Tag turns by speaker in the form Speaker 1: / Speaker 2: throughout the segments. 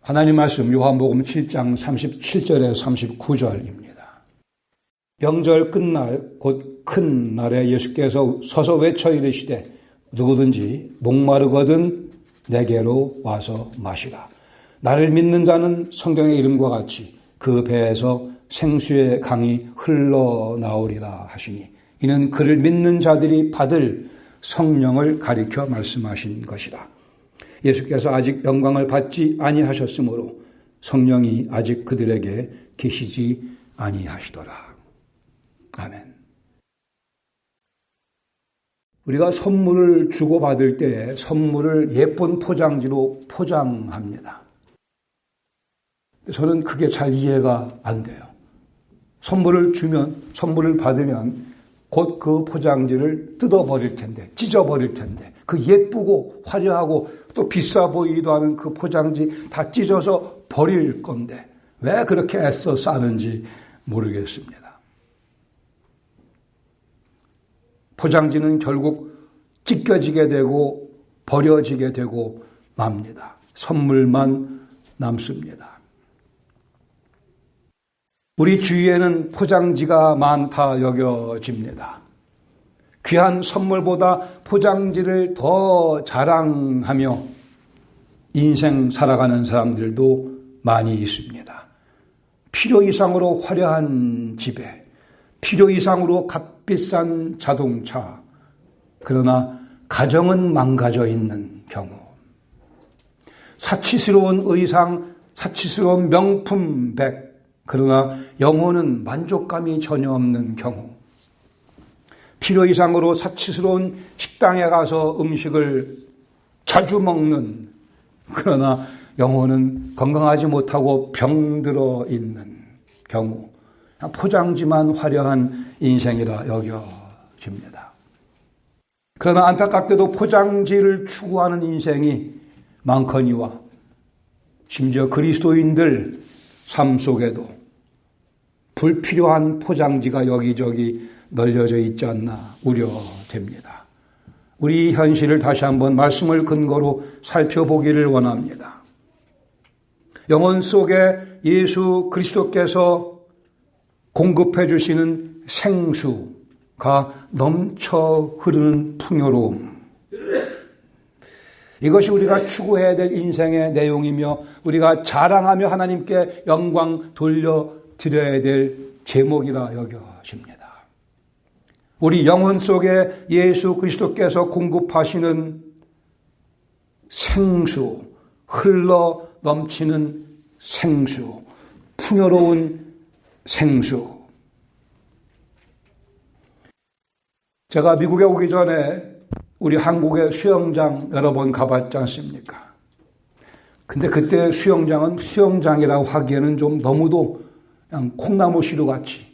Speaker 1: 하나님 말씀 요한복음 7장 37절에 39절입니다. 명절 끝날 곧 큰 날에 예수께서 서서 외쳐 이르시되 누구든지 목마르거든 내게로 와서 마시라. 나를 믿는 자는 성경의 이름과 같이 그 배에서 생수의 강이 흘러나오리라 하시니 이는 그를 믿는 자들이 받을 성령을 가리켜 말씀하신 것이라. 예수께서 아직 영광을 받지 아니하셨으므로 성령이 아직 그들에게 계시지 아니하시더라. 아멘. 우리가 선물을 주고받을 때 선물을 예쁜 포장지로 포장합니다. 저는 그게 잘 이해가 안 돼요. 선물을 받으면 곧 그 포장지를 뜯어버릴 텐데, 찢어버릴 텐데, 그 예쁘고 화려하고 또 비싸 보이기도 하는 그 포장지 다 찢어서 버릴 건데, 왜 그렇게 애써 싸는지 모르겠습니다. 포장지는 결국 찢겨지게 되고 버려지게 되고 맙니다. 선물만 남습니다. 우리 주위에는 포장지가 많다 여겨집니다. 귀한 선물보다 포장지를 더 자랑하며 인생 살아가는 사람들도 많이 있습니다. 필요 이상으로 화려한 집에, 필요 이상으로 값비싼 자동차, 그러나 가정은 망가져 있는 경우, 사치스러운 의상, 사치스러운 명품백, 그러나 영혼은 만족감이 전혀 없는 경우, 필요 이상으로 사치스러운 식당에 가서 음식을 자주 먹는, 그러나 영혼은 건강하지 못하고 병들어 있는 경우, 포장지만 화려한 인생이라 여겨집니다. 그러나 안타깝게도 포장지를 추구하는 인생이 많거니와 심지어 그리스도인들 삶 속에도 불필요한 포장지가 여기저기 널려져 있지 않나 우려됩니다. 우리 현실을 다시 한번 말씀을 근거로 살펴보기를 원합니다. 영혼 속에 예수 그리스도께서 공급해 주시는 생수가 넘쳐 흐르는 풍요로움, 이것이 우리가 추구해야 될 인생의 내용이며 우리가 자랑하며 하나님께 영광 돌려드려야 될 제목이라 여겨집니다. 우리 영혼 속에 예수 그리스도께서 공급하시는 생수, 흘러 넘치는 생수, 풍요로운 생수. 제가 미국에 오기 전에 우리 한국의 수영장 여러 번 가봤지 않습니까? 근데 그때 수영장은 수영장이라고 하기에는 좀 너무도 그냥 콩나물시루 같이,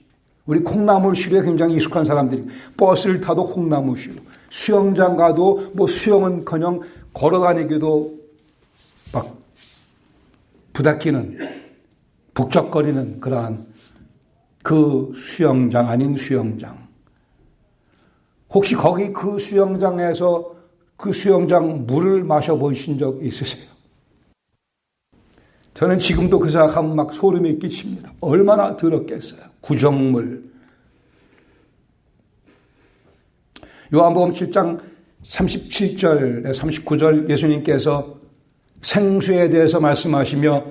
Speaker 1: 우리 콩나물시루에 굉장히 익숙한 사람들이 버스를 타도 콩나물시루, 수영장 가도 뭐 수영은커녕 걸어다니기도 막 부닥기는, 북적거리는 그러한 그 수영장 아닌 수영장. 혹시 거기 그 수영장에서 그 수영장 물을 마셔보신 적 있으세요? 저는 지금도 그 생각하면 막 소름이 끼칩니다. 얼마나 더럽겠어요. 구정물. 요한복음 7장 37절에 39절 예수님께서 생수에 대해서 말씀하시며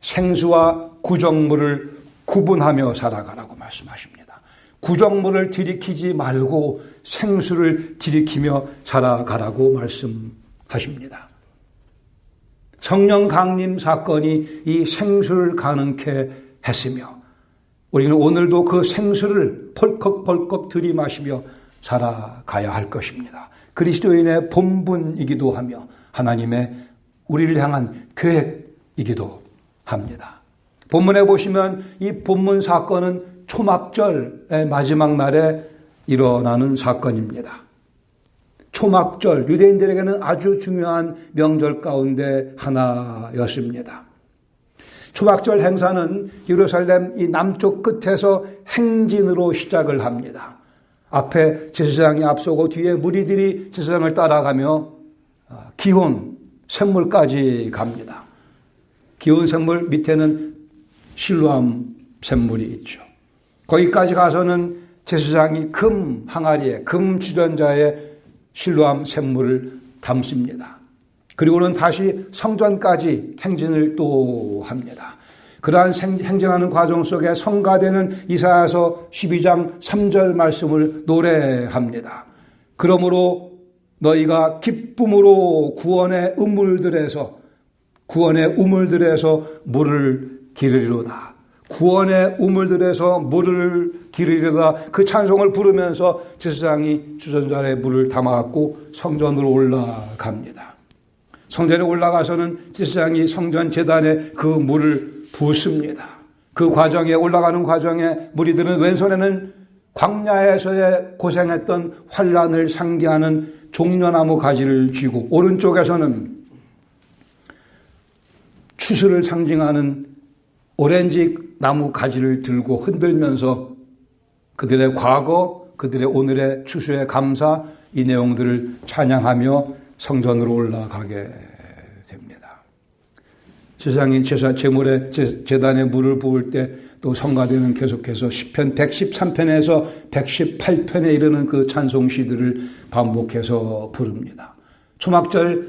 Speaker 1: 생수와 구정물을 구분하며 살아가라고 말씀하십니다. 구정물을 들이키지 말고 생수를 들이키며 살아가라고 말씀하십니다. 성령 강림 사건이 이 생수를 가능케 했으며 우리는 오늘도 그 생수를 펄컥펄컥 들이마시며 살아가야 할 것입니다. 그리스도인의 본분이기도 하며 하나님의 우리를 향한 계획이기도 합니다. 본문에 보시면 이 본문 사건은 초막절의 마지막 날에 일어나는 사건입니다. 초막절, 유대인들에게는 아주 중요한 명절 가운데 하나였습니다. 초막절 행사는 예루살렘 이 남쪽 끝에서 행진으로 시작을 합니다. 앞에 제사장이 앞서고 뒤에 무리들이 제사장을 따라가며 기혼, 샘물까지 갑니다. 기온 샘물 밑에는 실로암 샘물이 있죠. 거기까지 가서는 제사장이 금 항아리에, 금 주전자에 실로암 샘물을 담습니다. 그리고는 다시 성전까지 행진을 또 합니다. 그러한 행진하는 과정 속에 성가되는 이사야서 12장 3절 말씀을 노래합니다. 그러므로 너희가 기쁨으로 구원의 우물들에서 물을 기르리로다. 구원의 우물들에서 물을 기르리로다. 그 찬송을 부르면서 제사장이 주전자에 물을 담아갖고 성전으로 올라갑니다. 성전에 올라가서는 제사장이 성전 제단에 그 물을 붓습니다. 그 과정에 올라가는 과정에 무리들은 왼손에는 광야에서의 고생했던 환란을 상기하는 종려나무 가지를 쥐고 오른쪽에서는 추수를 상징하는 오렌지 나무 가지를 들고 흔들면서 그들의 과거, 그들의 오늘의 추수의 감사, 이 내용들을 찬양하며 성전으로 올라가게 됩니다. 제사장이 제단에 물을 부을 때 또 성가대는 계속해서 시편 113편에서 118편에 이르는 그 찬송시들을 반복해서 부릅니다. 초막절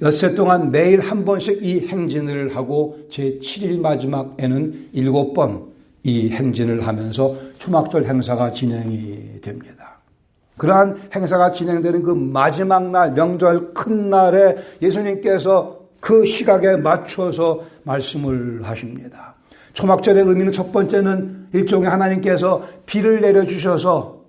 Speaker 1: 엿새 동안 매일 한 번씩 이 행진을 하고 제7일 마지막에는 7번 이 행진을 하면서 초막절 행사가 진행이 됩니다. 그러한 행사가 진행되는 그 마지막 날, 명절 큰 날에 예수님께서 그 시각에 맞춰서 말씀을 하십니다. 초막절의 의미는 첫 번째는 일종의 하나님께서 비를 내려주셔서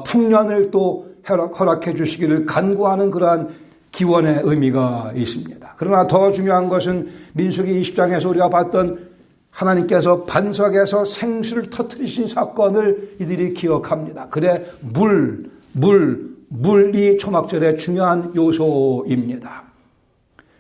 Speaker 1: 풍년을 또 허락해 주시기를 간구하는 그러한 기원의 의미가 있습니다. 그러나 더 중요한 것은 민수기 20장에서 우리가 봤던 하나님께서 반석에서 생수를 터뜨리신 사건을 이들이 기억합니다. 그래 물이 초막절의 중요한 요소입니다.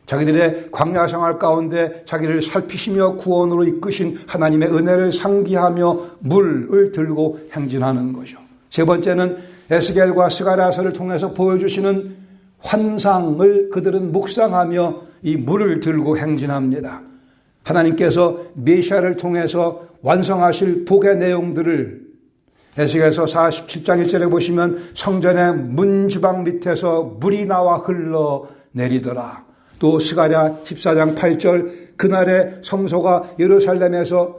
Speaker 1: 자기들의 광야 생활 가운데 자기를 살피시며 구원으로 이끄신 하나님의 은혜를 상기하며 물을 들고 행진하는 거죠. 세 번째는 에스겔과 스가랴서를 통해서 보여주시는 환상을 그들은 묵상하며 이 물을 들고 행진합니다. 하나님께서 메시아를 통해서 완성하실 복의 내용들을 에스겔서 47장 1절에 보시면 성전의 문지방 밑에서 물이 나와 흘러내리더라. 또 스가랴 14장 8절 그날의 성소가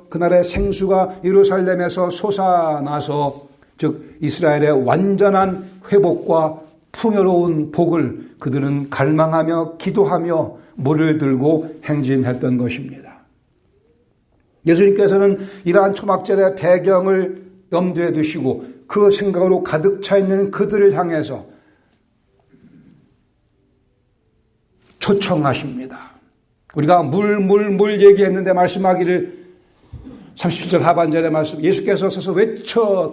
Speaker 1: 그날의 생수가 예루살렘에서 솟아나서 즉 이스라엘의 완전한 회복과 풍요로운 복을 그들은 갈망하며 기도하며 물을 들고 행진했던 것입니다. 예수님께서는 이러한 초막절의 배경을 염두에 두시고 그 생각으로 가득 차 있는 그들을 향해서 초청하십니다. 우리가 물 얘기했는데 말씀하기를 37절 하반절의 말씀 예수께서 서서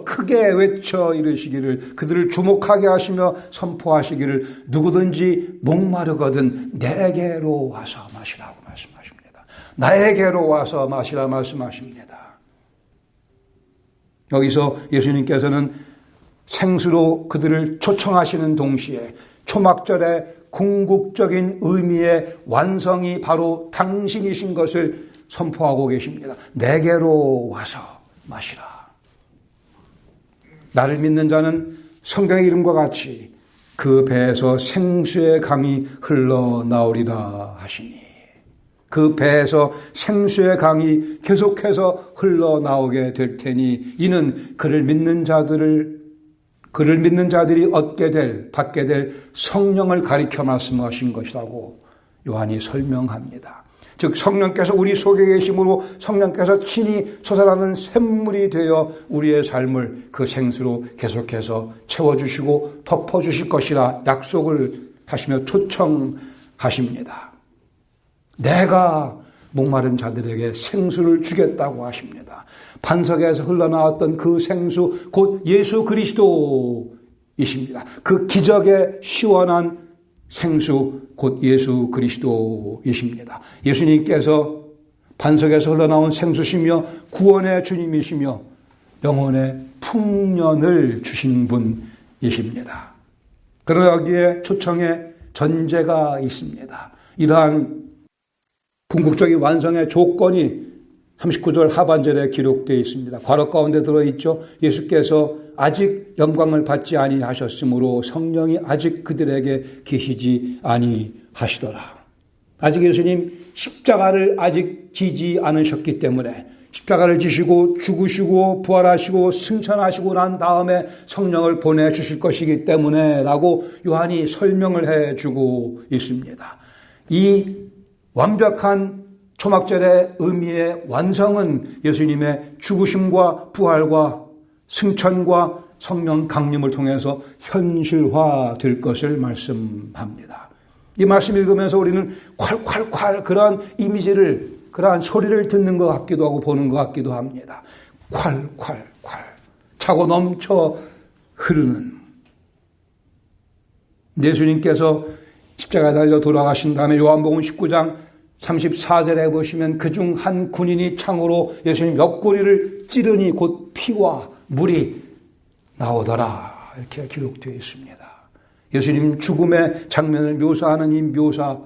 Speaker 1: 크게 외쳐 이르시기를 그들을 주목하게 하시며 선포하시기를 누구든지 목마르거든 내게로 와서 마시라고 말씀하십니다. 나에게로 와서 마시라 말씀하십니다. 여기서 예수님께서는 생수로 그들을 초청하시는 동시에 초막절의 궁극적인 의미의 완성이 바로 당신이신 것을 선포하고 계십니다. 내게로 와서 마시라. 나를 믿는 자는 성경의 이름과 같이 그 배에서 생수의 강이 흘러나오리라 하시니 그 배에서 생수의 강이 계속해서 흘러나오게 될 테니 이는 그를 믿는 자들이 받게 될 성령을 가리켜 말씀하신 것이라고 요한이 설명합니다. 즉 성령께서 우리 속에 계심으로 성령께서 친히 솟아나는 샘물이 되어 우리의 삶을 그 생수로 계속해서 채워주시고 덮어주실 것이라 약속을 하시며 초청하십니다. 내가 목마른 자들에게 생수를 주겠다고 하십니다. 반석에서 흘러나왔던 그 생수 곧 예수 그리스도이십니다. 그 기적의 시원한 생수 곧 예수 그리스도이십니다. 예수님께서 반석에서 흘러나온 생수시며 구원의 주님이시며 영혼의 풍년을 주신 분이십니다. 그러나 여기에 초청의 전제가 있습니다. 이러한 궁극적인 완성의 조건이 39절 하반절에 기록되어 있습니다. 괄호 가운데 들어있죠. 예수께서 아직 영광을 받지 아니하셨으므로 성령이 아직 그들에게 계시지 아니하시더라. 아직 예수님 십자가를 아직 지지 않으셨기 때문에 십자가를 지시고 죽으시고 부활하시고 승천하시고 난 다음에 성령을 보내주실 것이기 때문에 라고 요한이 설명을 해주고 있습니다. 이 완벽한 초막절의 의미의 완성은 예수님의 죽으심과 부활과 승천과 성령 강림을 통해서 현실화될 것을 말씀합니다. 이 말씀 읽으면서 우리는 콸콸콸 그러한 이미지를, 그러한 소리를 듣는 것 같기도 하고 보는 것 같기도 합니다. 콸콸콸 차고 넘쳐 흐르는 예수님께서 십자가에 달려 돌아가신 다음에 요한복음 19장 34절에 보시면 그중 한 군인이 창으로 예수님 옆구리를 찌르니 곧 피와 물이 나오더라. 이렇게 기록되어 있습니다. 예수님 죽음의 장면을 묘사하는 이 묘사,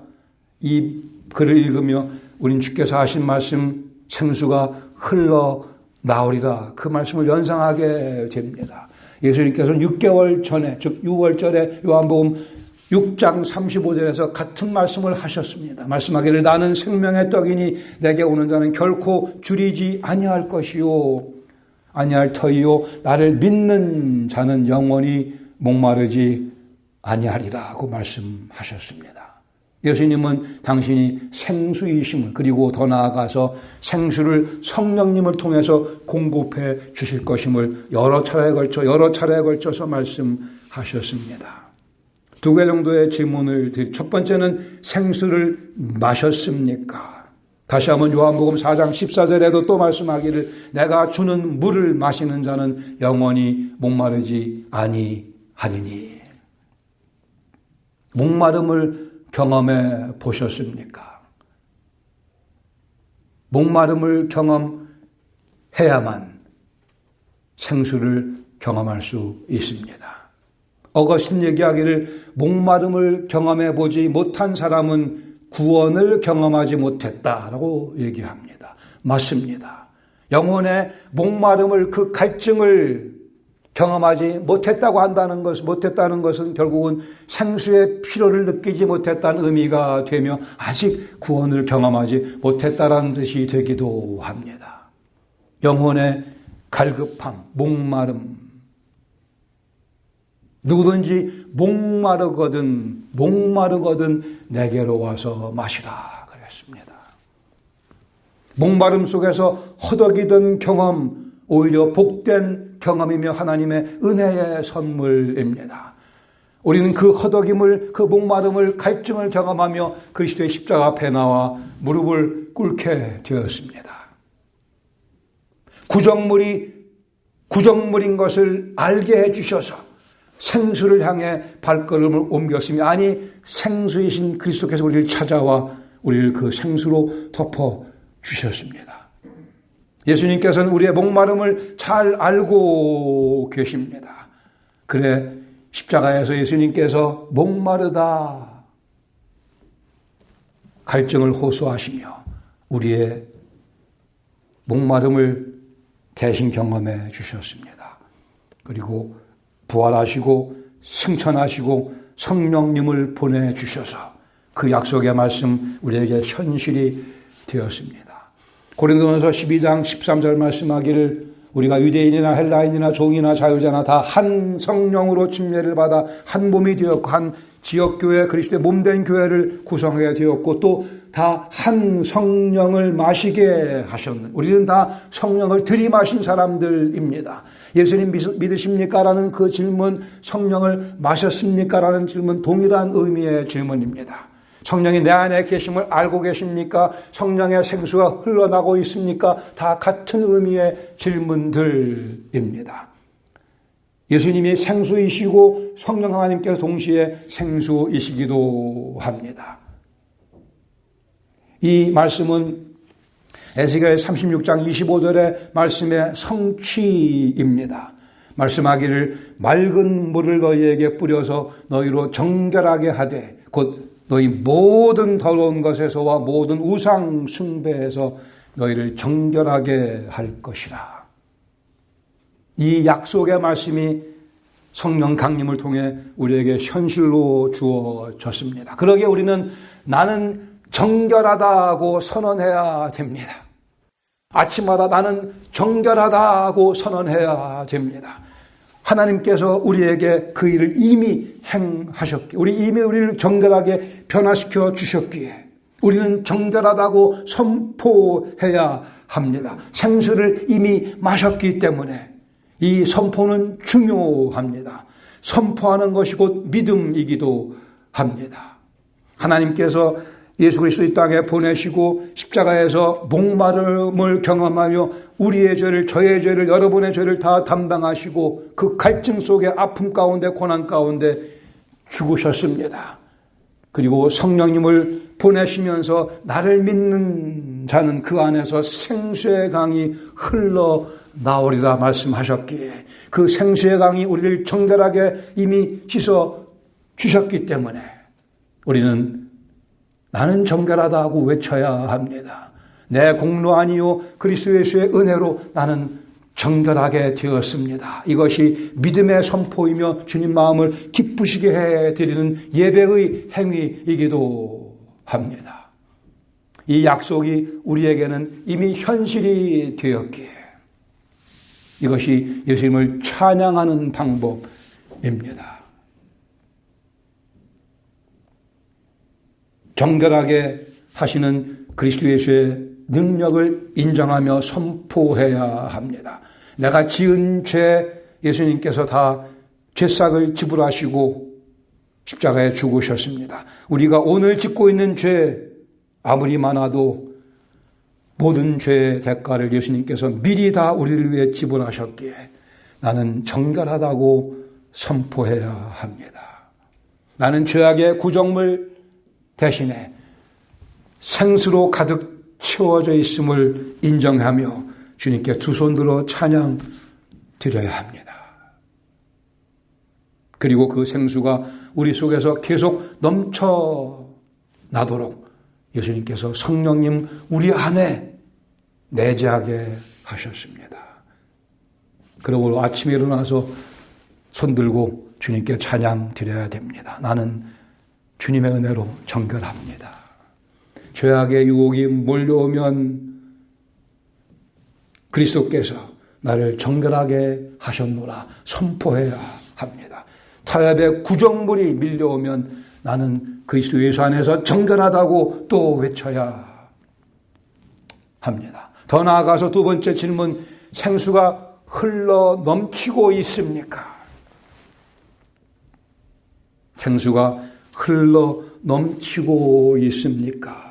Speaker 1: 이 글을 읽으며 우린 주께서 하신 말씀 생수가 흘러나오리라. 그 말씀을 연상하게 됩니다. 예수님께서는 6개월 전에, 즉 6월절에 요한복음 6장 35절에서 같은 말씀을 하셨습니다. 말씀하기를 나는 생명의 떡이니 내게 오는 자는 결코 줄이지 아니할 것이요 아니할 터이요 나를 믿는 자는 영원히 목마르지 아니하리라고 말씀하셨습니다. 예수님은 당신이 생수이심을, 그리고 더 나아가서 생수를 성령님을 통해서 공급해 주실 것임을 여러 차례에 걸쳐서 말씀하셨습니다. 두 개 정도의 질문을 드립니다. 첫 번째는 생수를 마셨습니까? 다시 한번 요한복음 4장 14절에도 또 말씀하기를 내가 주는 물을 마시는 자는 영원히 목마르지 아니하리니. 목마름을 경험해 보셨습니까? 목마름을 경험해야만 생수를 경험할 수 있습니다. 어거스틴 얘기하기를 목마름을 경험해 보지 못한 사람은 구원을 경험하지 못했다라고 얘기합니다. 맞습니다. 영혼의 목마름을, 그 갈증을 경험하지 못했다는 것은 결국은 생수의 필요를 느끼지 못했다는 의미가 되며 아직 구원을 경험하지 못했다는 뜻이 되기도 합니다. 영혼의 갈급함, 목마름. 누구든지 목마르거든 내게로 와서 마시라 그랬습니다. 목마름 속에서 허덕이던 경험, 오히려 복된 경험이며 하나님의 은혜의 선물입니다. 우리는 그 허덕임을, 그 목마름을, 갈증을 경험하며 그리스도의 십자가 앞에 나와 무릎을 꿇게 되었습니다. 구정물인 것을 알게 해주셔서 생수를 향해 발걸음을 옮겼으며, 아니 생수이신 그리스도께서 우리를 찾아와 우리를 그 생수로 덮어주셨습니다. 예수님께서는 우리의 목마름을 잘 알고 계십니다. 그래 십자가에서 예수님께서 목마르다 갈증을 호소하시며 우리의 목마름을 대신 경험해 주셨습니다. 그리고 부활하시고 승천하시고 성령님을 보내주셔서 그 약속의 말씀 우리에게 현실이 되었습니다. 고린도전서 12장 13절 말씀하기를 우리가 유대인이나 헬라인이나 종이나 자유자나 다 한 성령으로 침례를 받아 한 몸이 되었고 한 지역교회 그리스도의 몸된 교회를 구성하게 되었고 또 다 한 성령을 마시게 하셨는, 우리는 다 성령을 들이마신 사람들입니다. 예수님 믿으십니까? 라는 그 질문, 성령을 마셨습니까? 라는 질문, 동일한 의미의 질문입니다. 성령이 내 안에 계심을 알고 계십니까? 성령의 생수가 흘러나고 있습니까? 다 같은 의미의 질문들입니다. 예수님이 생수이시고 성령 하나님께서 동시에 생수이시기도 합니다. 이 말씀은 에스겔 36장 25절의 말씀의 성취입니다. 말씀하기를 맑은 물을 너희에게 뿌려서 너희로 정결하게 하되 곧 너희 모든 더러운 것에서와 모든 우상 숭배에서 너희를 정결하게 할 것이라. 이 약속의 말씀이 성령 강림을 통해 우리에게 현실로 주어졌습니다. 그러기에 우리는 나는 정결하다고 선언해야 됩니다. 아침마다 나는 정결하다고 선언해야 됩니다. 하나님께서 우리에게 그 일을 이미 행하셨기에, 우리를 정결하게 변화시켜 주셨기에 우리는 정결하다고 선포해야 합니다. 생수를 이미 마셨기 때문에 이 선포는 중요합니다. 선포하는 것이 곧 믿음이기도 합니다. 하나님께서 예수 그리스도 이 땅에 보내시고 십자가에서 목마름을 경험하며 우리의 죄를, 저의 죄를, 여러분의 죄를 다 담당하시고 그 갈증 속에 아픔 가운데 고난 가운데 죽으셨습니다. 그리고 성령님을 보내시면서 나를 믿는 자는 그 안에서 생수의 강이 흘러나오리라 말씀하셨기에 그 생수의 강이 우리를 정결하게 이미 씻어 주셨기 때문에 우리는 나는 정결하다고 외쳐야 합니다. 내 공로 아니요 그리스도 예수의 은혜로 나는 정결하게 되었습니다. 이것이 믿음의 선포이며 주님 마음을 기쁘시게 해드리는 예배의 행위이기도 합니다. 이 약속이 우리에게는 이미 현실이 되었기에 이것이 예수님을 찬양하는 방법입니다. 정결하게 하시는 그리스도 예수의 능력을 인정하며 선포해야 합니다. 내가 지은 죄 예수님께서 다 죄싹을 지불하시고 십자가에 죽으셨습니다. 우리가 오늘 짓고 있는 죄 아무리 많아도 모든 죄의 대가를 예수님께서 미리 다 우리를 위해 지불하셨기에 나는 정결하다고 선포해야 합니다. 나는 죄악의 구정물 대신에 생수로 가득 채워져 있음을 인정하며 주님께 두 손 들어 찬양 드려야 합니다. 그리고 그 생수가 우리 속에서 계속 넘쳐나도록 예수님께서 성령님 우리 안에 내재하게 하셨습니다. 그러고 아침에 일어나서 손 들고 주님께 찬양 드려야 됩니다. 나는 주님의 은혜로 정결합니다. 죄악의 유혹이 몰려오면 그리스도께서 나를 정결하게 하셨노라 선포해야 합니다. 타협의 구정물이 밀려오면 나는 그리스도 예수 안에서 정결하다고 또 외쳐야 합니다. 더 나아가서 두 번째 질문, 생수가 흘러 넘치고 있습니까? 생수가 흘러 넘치고 있습니까?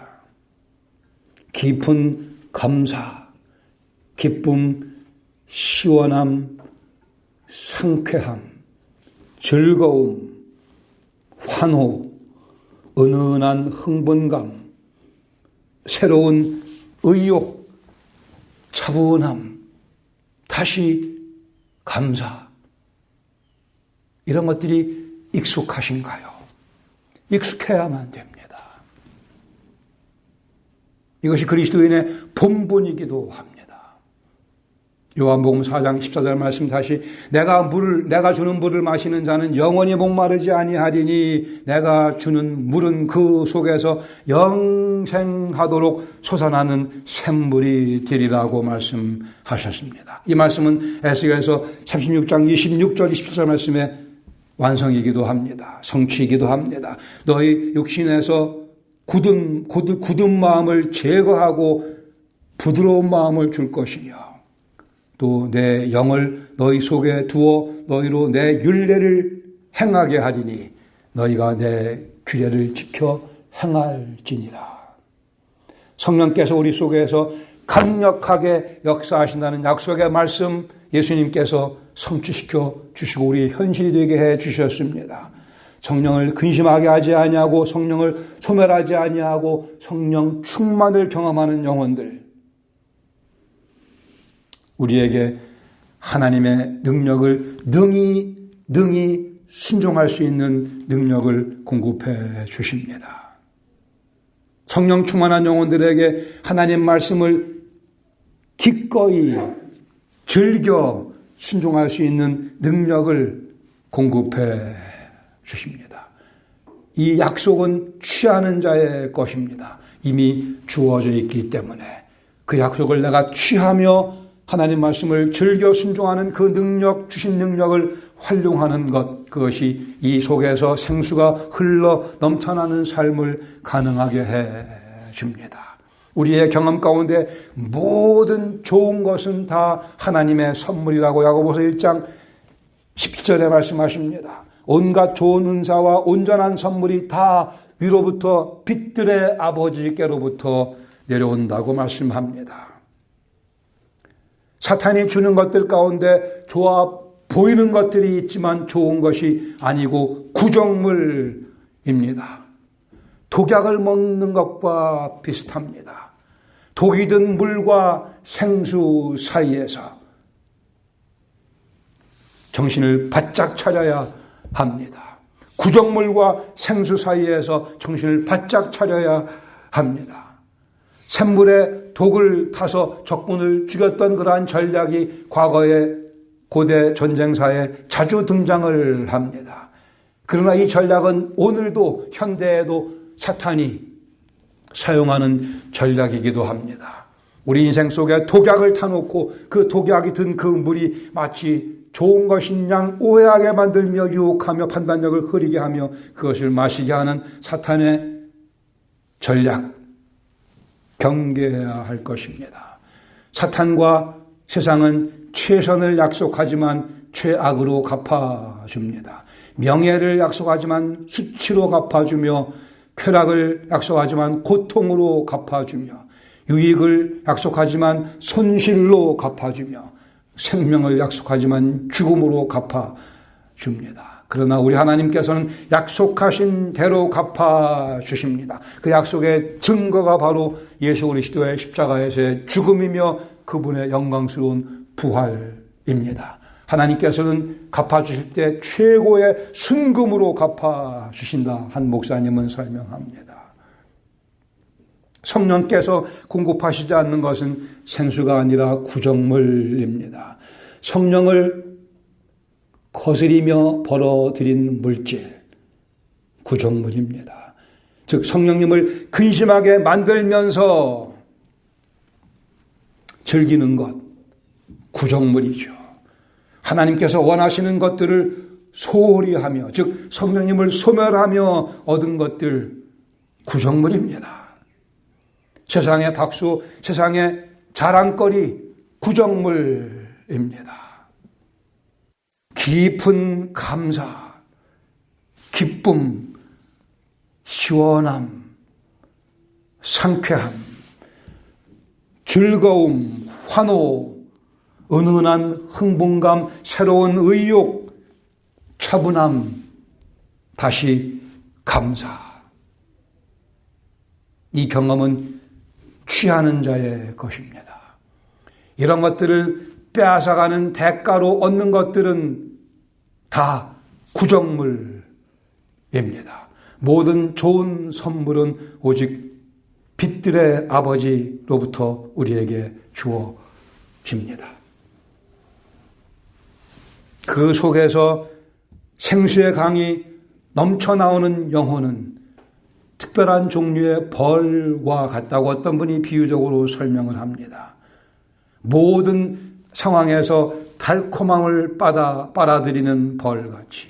Speaker 1: 깊은 감사, 기쁨, 시원함, 상쾌함, 즐거움, 환호, 은은한 흥분감, 새로운 의욕, 차분함, 다시 감사, 이런 것들이 익숙하신가요? 익숙해야만 됩니다. 이것이 그리스도인의 본분이기도 합니다. 요한복음 4장 14절 말씀 다시 내가 주는 물을 마시는 자는 영원히 목마르지 아니하리니 내가 주는 물은 그 속에서 영생하도록 솟아나는 샘물이 되리라고 말씀하셨습니다. 이 말씀은 에스겔서 36장 26절 27절 말씀의 완성이기도 합니다. 성취이기도 합니다. 너희 육신에서 굳은 마음을 제거하고 부드러운 마음을 줄 것이며 또 내 영을 너희 속에 두어 너희로 내 율례를 행하게 하리니 너희가 내 규례를 지켜 행할지니라. 성령께서 우리 속에서 강력하게 역사하신다는 약속의 말씀 예수님께서 성취시켜 주시고 우리의 현실이 되게 해 주셨습니다. 성령을 근심하게 하지 아니하고 성령을 소멸하지 아니하고 성령 충만을 경험하는 영혼들, 우리에게 하나님의 능력을 능히 순종할 수 있는 능력을 공급해 주십니다. 성령 충만한 영혼들에게 하나님 말씀을 기꺼이 즐겨 순종할 수 있는 능력을 공급해 주십니다. 이 약속은 취하는 자의 것입니다. 이미 주어져 있기 때문에 그 약속을 내가 취하며 하나님 말씀을 즐겨 순종하는 그 능력, 주신 능력을 활용하는 것, 그것이 이 속에서 생수가 흘러 넘쳐나는 삶을 가능하게 해 줍니다. 우리의 경험 가운데 모든 좋은 것은 다 하나님의 선물이라고 야고보서 1장 17절에 말씀하십니다. 온갖 좋은 은사와 온전한 선물이 다 위로부터 빛들의 아버지께로부터 내려온다고 말씀합니다. 사탄이 주는 것들 가운데 좋아 보이는 것들이 있지만 좋은 것이 아니고 구정물입니다. 독약을 먹는 것과 비슷합니다. 독이 든 물과 생수 사이에서 정신을 바짝 차려야 합니다. 구정물과 생수 사이에서 정신을 바짝 차려야 합니다. 샘물에 독을 타서 적군을 죽였던 그러한 전략이 과거의 고대 전쟁사에 자주 등장을 합니다. 그러나 이 전략은 오늘도 현대에도 사탄이 사용하는 전략이기도 합니다. 우리 인생 속에 독약을 타놓고 그 독약이 든 그 물이 마치 좋은 것인 양 오해하게 만들며 유혹하며 판단력을 흐리게 하며 그것을 마시게 하는 사탄의 전략, 경계해야 할 것입니다. 사탄과 세상은 최선을 약속하지만 최악으로 갚아줍니다. 명예를 약속하지만 수치로 갚아주며 쾌락을 약속하지만 고통으로 갚아주며 유익을 약속하지만 손실로 갚아주며 생명을 약속하지만 죽음으로 갚아줍니다. 그러나 우리 하나님께서는 약속하신 대로 갚아주십니다. 그 약속의 증거가 바로 예수 그리스도의 십자가에서의 죽음이며 그분의 영광스러운 부활입니다. 하나님께서는 갚아주실 때 최고의 순금으로 갚아주신다. 한 목사님은 설명합니다. 성령께서 공급하시지 않는 것은 생수가 아니라 구정물입니다. 성령을 거스리며 벌어들인 물질, 구정물입니다. 즉 성령님을 근심하게 만들면서 즐기는 것, 구정물이죠. 하나님께서 원하시는 것들을 소홀히 하며, 즉 성령님을 소멸하며 얻은 것들, 구정물입니다. 세상의 박수, 세상의 자랑거리, 구정물입니다. 깊은 감사, 기쁨, 시원함, 상쾌함, 즐거움, 환호, 은은한 흥분감, 새로운 의욕, 차분함, 다시 감사. 이 경험은 취하는 자의 것입니다. 이런 것들을 빼앗아가는 대가로 얻는 것들은 다 구정물입니다. 모든 좋은 선물은 오직 빛들의 아버지로부터 우리에게 주어집니다. 그 속에서 생수의 강이 넘쳐나오는 영혼은 특별한 종류의 벌과 같다고 어떤 분이 비유적으로 설명을 합니다. 모든 상황에서 달콤함을 빨아들이는 벌같이,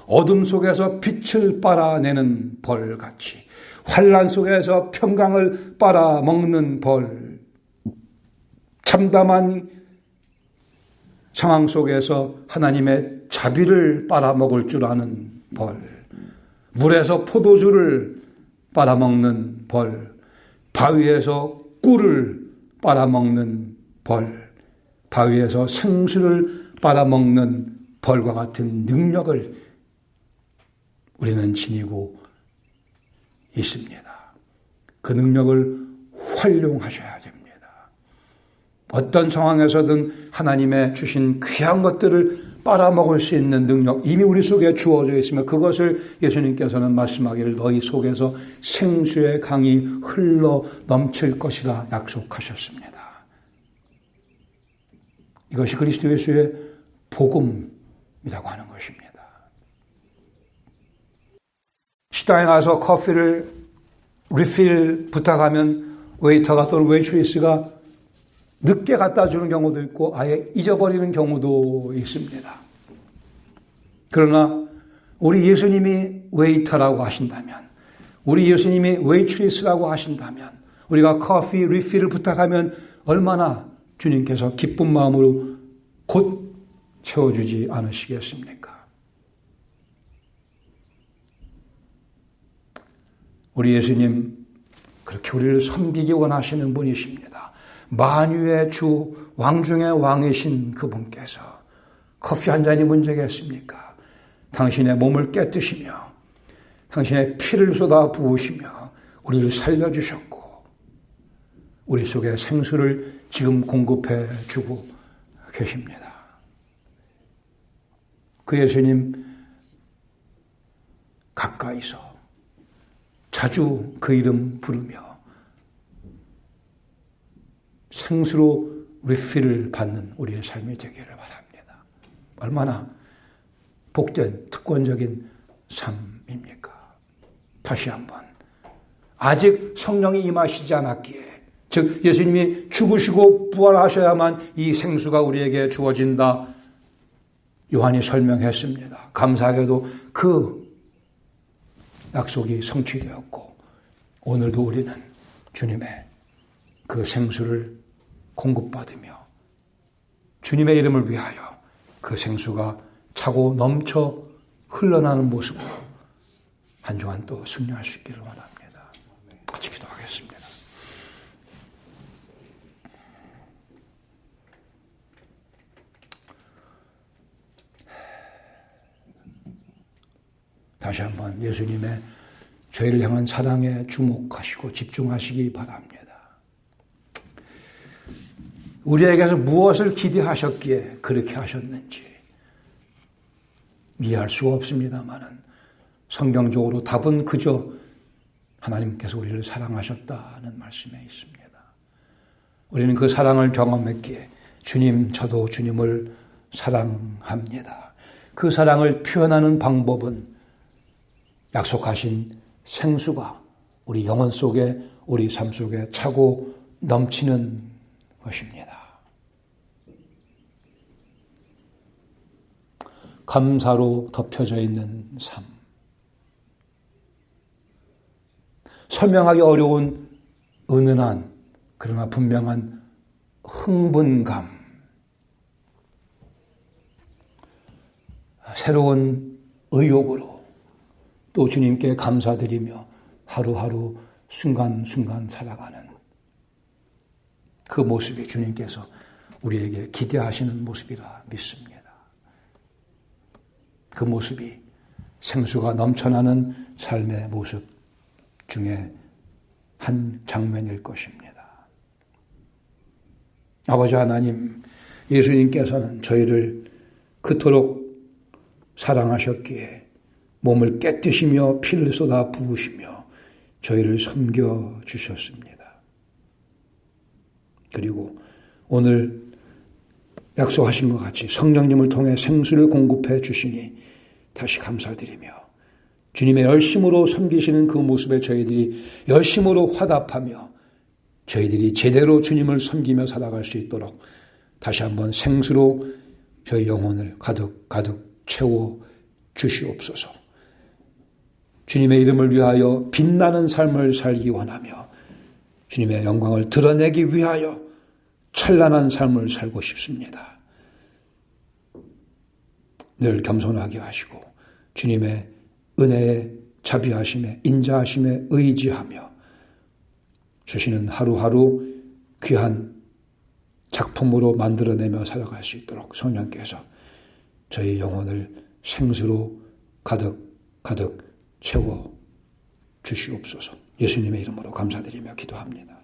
Speaker 1: 어둠 속에서 빛을 빨아내는 벌같이, 환난 속에서 평강을 빨아먹는 벌, 참담한 상황 속에서 하나님의 자비를 빨아먹을 줄 아는 벌, 물에서 포도주를 빨아먹는 벌, 바위에서 꿀을 빨아먹는 벌, 바위에서 생수를 빨아먹는 벌과 같은 능력을 우리는 지니고 있습니다. 그 능력을 활용하셔야 됩니다. 어떤 상황에서든 하나님의 주신 귀한 것들을 빨아먹을 수 있는 능력 이미 우리 속에 주어져 있으며 그것을 예수님께서는 말씀하기를 너희 속에서 생수의 강이 흘러 넘칠 것이라 약속하셨습니다. 이것이 그리스도 예수의 복음이라고 하는 것입니다. 식당에 가서 커피를 리필 부탁하면 웨이터가 또는 웨이트리스가 늦게 갖다 주는 경우도 있고 아예 잊어버리는 경우도 있습니다. 그러나 우리 예수님이 웨이터라고 하신다면, 우리 예수님이 웨이트리스라고 하신다면, 우리가 커피 리필을 부탁하면 얼마나 주님께서 기쁜 마음으로 곧 채워주지 않으시겠습니까? 우리 예수님 그렇게 우리를 섬기기 원하시는 분이십니다. 만유의 주, 왕 중의 왕이신 그분께서 커피 한 잔이 문제겠습니까? 당신의 몸을 깨뜨시며 당신의 피를 쏟아 부으시며 우리를 살려주셨고 우리 속에 생수를 지금 공급해 주고 계십니다. 그 예수님 가까이서 자주 그 이름 부르며 생수로 리필을 받는 우리의 삶이 되기를 바랍니다. 얼마나 복된 특권적인 삶입니까? 다시 한번 아직 성령이 임하시지 않았기에 즉 예수님이 죽으시고 부활하셔야만 이 생수가 우리에게 주어진다. 요한이 설명했습니다. 감사하게도 그 약속이 성취되었고 오늘도 우리는 주님의 그 생수를 공급받으며 주님의 이름을 위하여 그 생수가 차고 넘쳐 흘러나는 모습으로 한 주간 또 승리할 수 있기를 원합니다. 같이 기도하겠습니다. 다시 한번 예수님의 저희를 향한 사랑에 주목하시고 집중하시기 바랍니다. 우리에게서 무엇을 기대하셨기에 그렇게 하셨는지 이해할 수가 없습니다만은 성경적으로 답은 그저 하나님께서 우리를 사랑하셨다는 말씀에 있습니다. 우리는 그 사랑을 경험했기에 주님, 저도 주님을 사랑합니다. 그 사랑을 표현하는 방법은 약속하신 생수가 우리 영혼 속에, 우리 삶 속에 차고 넘치는 것입니다. 감사로 덮여져 있는 삶. 설명하기 어려운 은은한 그러나 분명한 흥분감. 새로운 의욕으로 또 주님께 감사드리며 하루하루 순간순간 살아가는 그 모습이 주님께서 우리에게 기대하시는 모습이라 믿습니다. 그 모습이 생수가 넘쳐나는 삶의 모습 중에 한 장면일 것입니다. 아버지 하나님, 예수님께서는 저희를 그토록 사랑하셨기에 몸을 깨뜨시며 피를 쏟아 부으시며 저희를 섬겨주셨습니다. 그리고 오늘 약속하신 것 같이 성령님을 통해 생수를 공급해 주시니 다시 감사드리며 주님의 열심으로 섬기시는 그 모습에 저희들이 열심으로 화답하며 저희들이 제대로 주님을 섬기며 살아갈 수 있도록 다시 한번 생수로 저희 영혼을 가득 채워 주시옵소서. 주님의 이름을 위하여 빛나는 삶을 살기 원하며 주님의 영광을 드러내기 위하여 찬란한 삶을 살고 싶습니다. 늘 겸손하게 하시고 주님의 은혜에 자비하심에 인자하심에 의지하며 주시는 하루하루 귀한 작품으로 만들어내며 살아갈 수 있도록 성령께서 저희 영혼을 생수로 가득 채워 주시옵소서. 예수님의 이름으로 감사드리며 기도합니다.